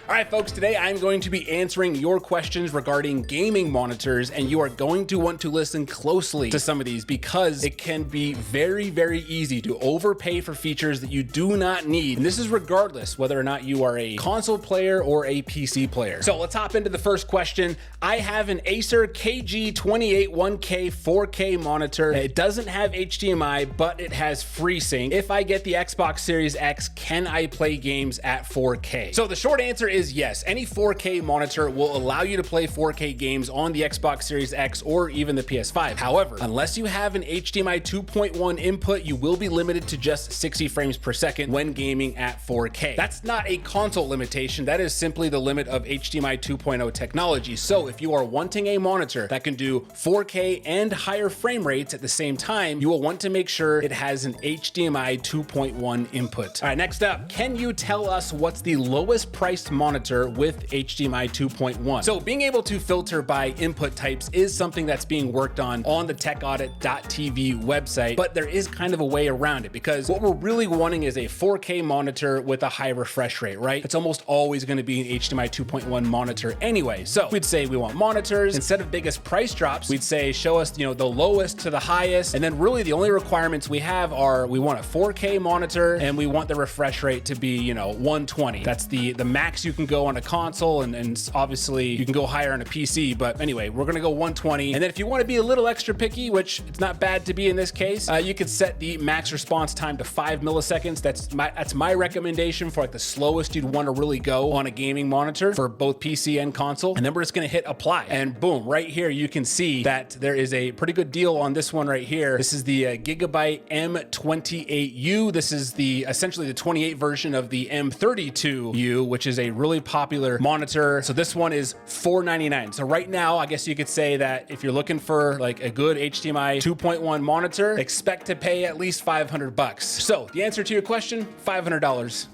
All right, folks, today I'm going to be answering your questions regarding gaming monitors, and you are going to want to listen closely to some of these because it can be very, very easy to overpay for features that you do not need. And this is regardless whether or not you are a console player or a PC player. So let's hop into the first question. I have an Acer KG28 1K 4K monitor. It doesn't have HDMI, but it has FreeSync. If I get the Xbox Series X, can I play games at 4K? So the short answer is yes. Any 4K monitor will allow you to play 4K games on the Xbox Series X or even the PS5. However, unless you have an HDMI 2.1 input, you will be limited to just 60 frames per second when gaming at 4K. That's not a console limitation. That is simply the limit of HDMI 2.0 technology. So if you are wanting a monitor that can do 4K and higher frame rates at the same time, you will want to make sure it has an HDMI 2.1 input. All right, next up, can you tell us what's the lowest priced monitor with HDMI 2.1? So being able to filter by input types is something that's being worked on the techaudit.tv website, but there is kind of a way around it because what we're really wanting is a 4K monitor with a high refresh rate, right? It's almost always going to be an HDMI 2.1 monitor anyway. So we'd say we want monitors. Instead of biggest price drops, we'd say show us, the lowest to the highest. And then really the only requirements we have are we want a 4K monitor and we want the refresh rate to be, 120. That's the max you can go on a console, and obviously you can go higher on a PC, but anyway, we're gonna go 120. And then if you want to be a little extra picky, which it's not bad to be in this case, you could set the max response time to 5 milliseconds. That's my recommendation for like the slowest you'd want to really go on a gaming monitor for both PC and console. And then we're just gonna hit apply, and boom, right here you can see that there is a pretty good deal on this one right here. This is the Gigabyte M28U. This is essentially the 28 version of the M32U, which is a really popular monitor. So this one is $499. So right now, I guess you could say that if you're looking for like a good HDMI 2.1 monitor, expect to pay at least $500. So the answer to your question, $500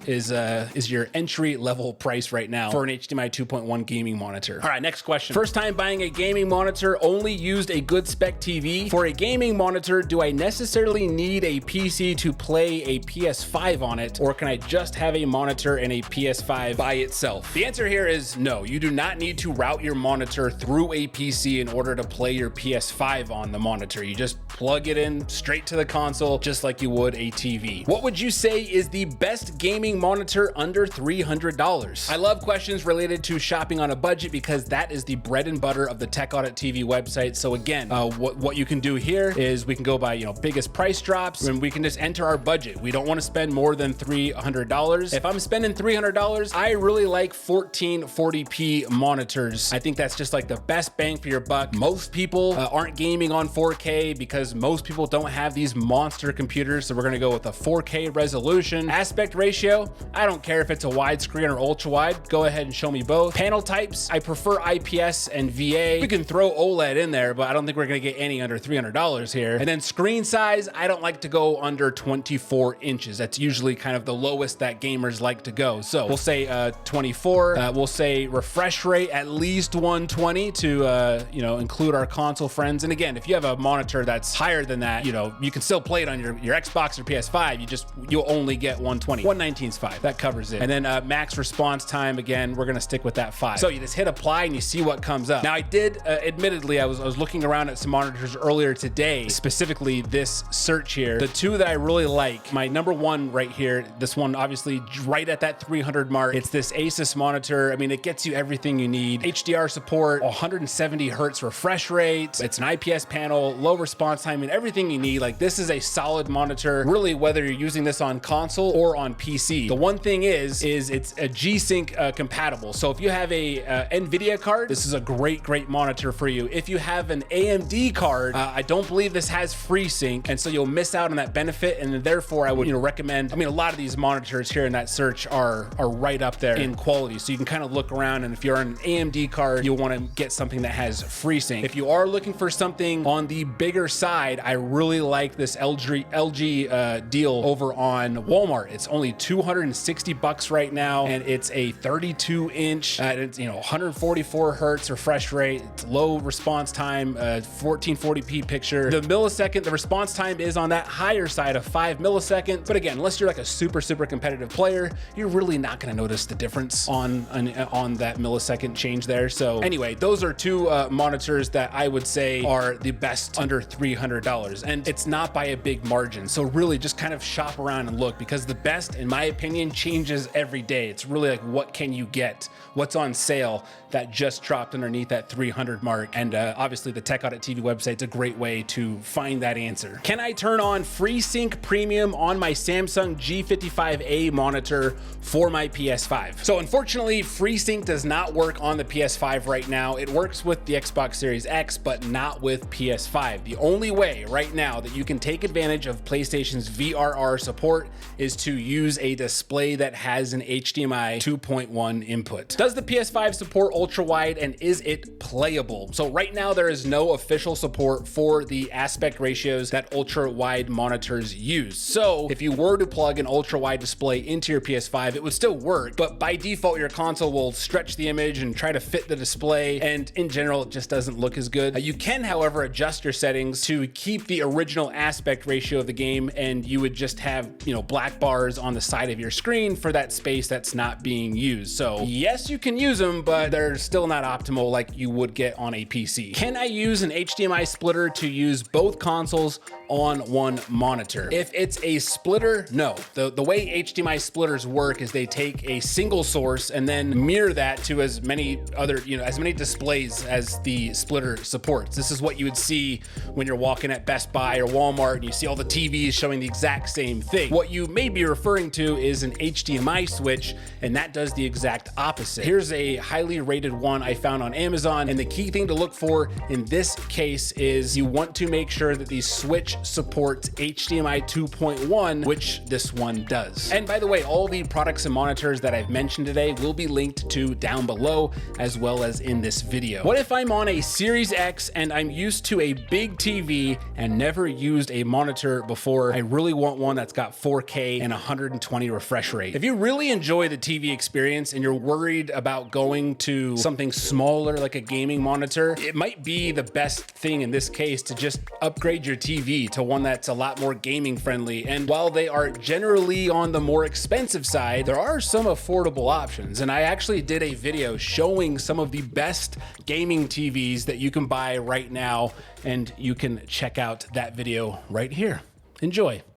is your entry level price right now for an HDMI 2.1 gaming monitor. All right, next question. First time buying a gaming monitor, only used a good spec TV. For a gaming monitor, do I necessarily need a PC to play a PS5 on it, or can I just have a monitor and a PS5 by itself? The answer here is no. You do not need to route your monitor through a PC in order to play your PS5 on the monitor. You just plug it in straight to the console, just like you would a TV. What would you say is the best gaming monitor under $300? I love questions related to shopping on a budget because that is the bread and butter of the Tech Audit TV website. So again, what you can do here is we can go by biggest price drops, and we can just enter our budget. We don't want to spend more than $300. If I'm spending $300, I really like 1440p monitors. I think that's just like the best bang for your buck. Most people aren't gaming on 4K because most people don't have these monster computers. So we're gonna go with a 4K resolution. Aspect ratio, I don't care if it's a widescreen or ultra wide. Go ahead and show me both. Panel types, I prefer IPS and VA. We can throw OLED in there, but I don't think we're gonna get any under $300 here. And then screen size, I don't like to go under 24 inches. That's usually kind of the lowest that gamers like to go. So we'll say 24. We'll say refresh rate at least 120 to include our console friends. And again, if you have a monitor that's higher than that, you can still play it on your Xbox or PS5. You'll only get 120. 119 is fine. That covers it. And then max response time, again, we're gonna stick with that 5. So you just hit apply and you see what comes up. Now I did, admittedly, I was looking around at some monitors earlier today, specifically this search here. The two that I really like, my number one right here, this one obviously right at that 300 mark. It's this Asus monitor. I mean, it gets you everything you need. HDR support, 170 hertz refresh rate. It's an IPS panel, low response time, and everything you need. Like, this is a solid monitor, really, whether you're using this on console or on PC. The one thing is it's a G-Sync compatible. So if you have a NVIDIA card, this is a great monitor for you. If you have an AMD card, I don't believe this has FreeSync, and so you'll miss out on that benefit. And therefore, I would recommend. I mean, a lot of these monitors here in that search are right up there in quality. So you can kind of look around, and if you're on an AMD card, you'll want to get something that has FreeSync. If you are looking for something on the bigger side, I really like this LG deal over on Walmart. It's only $260 right now, and it's a 32-inch. It's 144 hertz refresh rate. It's low response time, 1440p picture. The response time is on that higher side of 5 milliseconds. But again, unless you're like a super competitive player, you're really not going to notice the difference difference on that millisecond change there. So anyway, those are two monitors that I would say are the best under $300, and it's not by a big margin. So really just kind of shop around and look, because the best, in my opinion, changes every day. It's really like, what can you get? What's on sale that just dropped underneath that 300 mark? And obviously the Tech Audit TV website's a great way to find that answer. Can I turn on FreeSync Premium on my Samsung G55A monitor for my PS5? So unfortunately, FreeSync does not work on the PS5 right now. It works with the Xbox Series X, but not with PS5. The only way right now that you can take advantage of PlayStation's VRR support is to use a display that has an HDMI 2.1 input. Does the PS5 support ultra-wide, and is it playable? So right now there is no official support for the aspect ratios that ultra-wide monitors use. So if you were to plug an ultra-wide display into your PS5, it would still work, but by default your console will stretch the image and try to fit the display, and in general it just doesn't look as good. You can, however, adjust your settings to keep the original aspect ratio of the game, and you would just have, you know, black bars on the side of your screen for that space that's not being used. So yes, you can use them, but they're still not optimal like you would get on a PC. Can I use an HDMI splitter to use both consoles on one monitor? If it's a splitter, no. The way HDMI splitters work is they take a single source and then mirror that to as many other, as many displays as the splitter supports. This is what you would see when you're walking at Best Buy or Walmart and you see all the TVs showing the exact same thing. What you may be referring to is an HDMI switch, and that does the exact opposite. Here's a highly rated one I found on Amazon, and the key thing to look for in this case is you want to make sure that the switch supports HDMI 2.1, which this one does. And by the way, all the products and monitors that I've mentioned today will be linked to down below, as well as in this video. What if I'm on a Series X and I'm used to a big TV and never used a monitor before? I really want one that's got 4K and 120 refresh rate. If you really enjoy the TV experience and you're worried about going to something smaller like a gaming monitor, it might be the best thing in this case to just upgrade your TV to one that's a lot more gaming friendly. And while they are generally on the more expensive side, there are some affordable options. And I actually did a video showing some of the best gaming TVs that you can buy right now, and you can check out that video right here. Enjoy.